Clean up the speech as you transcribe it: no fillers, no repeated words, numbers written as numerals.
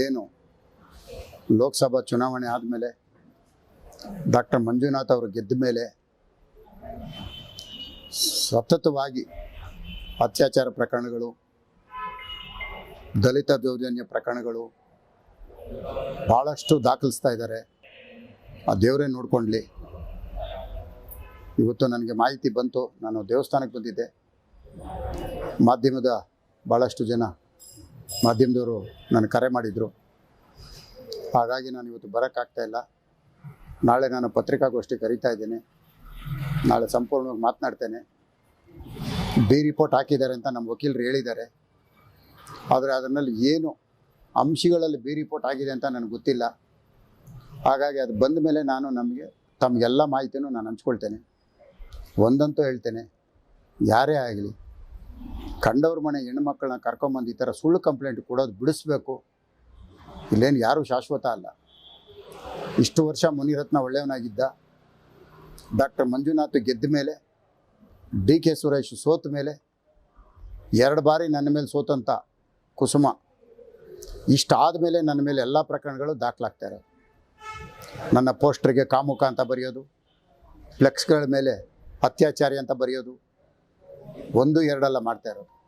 ಏನು ಲೋಕಸಭಾ ಚುನಾವಣೆ ಆದಮೇಲೆ ಡಾಕ್ಟರ್ ಮಂಜುನಾಥ್ ಅವರು ಗೆದ್ದ ಮೇಲೆ ಸತತವಾಗಿ ಅತ್ಯಾಚಾರ ಪ್ರಕರಣಗಳು, ದಲಿತ ದೌರ್ಜನ್ಯ ಪ್ರಕರಣಗಳು ಭಾಳಷ್ಟು ದಾಖಲಿಸ್ತಾ ಇದ್ದಾರೆ. ಆ ದೇವರೇ ನೋಡ್ಕೊಳ್ಳಿ. ಇವತ್ತು ನನಗೆ ಮಾಹಿತಿ ಬಂತು. ನಾನು ದೇವಸ್ಥಾನಕ್ಕೆ ಬಂದಿದ್ದೆ. ಮಾಧ್ಯಮದ ಭಾಳಷ್ಟು ಜನ ಮಾಧ್ಯಮದವರು ನನಗೆ ಕರೆ ಮಾಡಿದರು. ಹಾಗಾಗಿ ನಾನು ಇವತ್ತು ಬರೋಕ್ಕಾಗ್ತಾಯಿಲ್ಲ. ನಾಳೆ ನಾನು ಪತ್ರಿಕಾಗೋಷ್ಠಿ ಕರೀತಾ ಇದ್ದೇನೆ. ನಾಳೆ ಸಂಪೂರ್ಣವಾಗಿ ಮಾತನಾಡ್ತೇನೆ. ಬಿ ರಿಪೋರ್ಟ್ ಹಾಕಿದ್ದಾರೆ ಅಂತ ನಮ್ಮ ವಕೀಲರು ಹೇಳಿದ್ದಾರೆ. ಆದರೆ ಅದರಲ್ಲಿ ಏನು ಅಂಶಗಳಲ್ಲಿ ಬಿ ರಿಪೋರ್ಟ್ ಆಗಿದೆ ಅಂತ ನನಗೆ ಗೊತ್ತಿಲ್ಲ. ಹಾಗಾಗಿ ಅದು ಬಂದ ಮೇಲೆ ನಾನು ತಮಗೆಲ್ಲ ಮಾಹಿತಿನೂ ನಾನು ಹಂಚ್ಕೊಳ್ತೇನೆ. ಒಂದಂತೂ ಹೇಳ್ತೇನೆ, ಯಾರೇ ಆಗಲಿ ಕಂಡವ್ರ ಮನೆ ಹೆಣ್ಮಕ್ಳನ್ನ ಕರ್ಕೊಂಬಂದು ಈ ಥರ ಸುಳ್ಳು ಕಂಪ್ಲೇಂಟ್ ಕೊಡೋದು ಬಿಡಿಸ್ಬೇಕು. ಇಲ್ಲೇನು ಯಾರೂ ಶಾಶ್ವತ ಅಲ್ಲ. ಇಷ್ಟು ವರ್ಷ ಮುನಿರತ್ನ ಒಳ್ಳೆಯವನಾಗಿದ್ದ. ಡಾಕ್ಟರ್ ಮಂಜುನಾಥ್ ಗೆದ್ದ ಮೇಲೆ, ಡಿ ಕೆ ಸುರೇಶ್ ಸೋತ ಮೇಲೆ, 2 ಬಾರಿ ನನ್ನ ಮೇಲೆ ಸೋತಂಥ ಕುಸುಮ ಇಷ್ಟಾದ ಮೇಲೆ ನನ್ನ ಮೇಲೆ ಎಲ್ಲ ಪ್ರಕರಣಗಳು ದಾಖಲಾಗ್ತಾ ಇರೋದು. ನನ್ನ ಪೋಸ್ಟ್ರಿಗೆ ಕಾಮುಕ ಅಂತ ಬರೆಯೋದು, ಫ್ಲೆಕ್ಸ್ಗಳ ಮೇಲೆ ಅತ್ಯಾಚಾರಿ ಅಂತ ಬರೆಯೋದು, 1, 2 ಮಾಡ್ತಾ ಇರೋದು.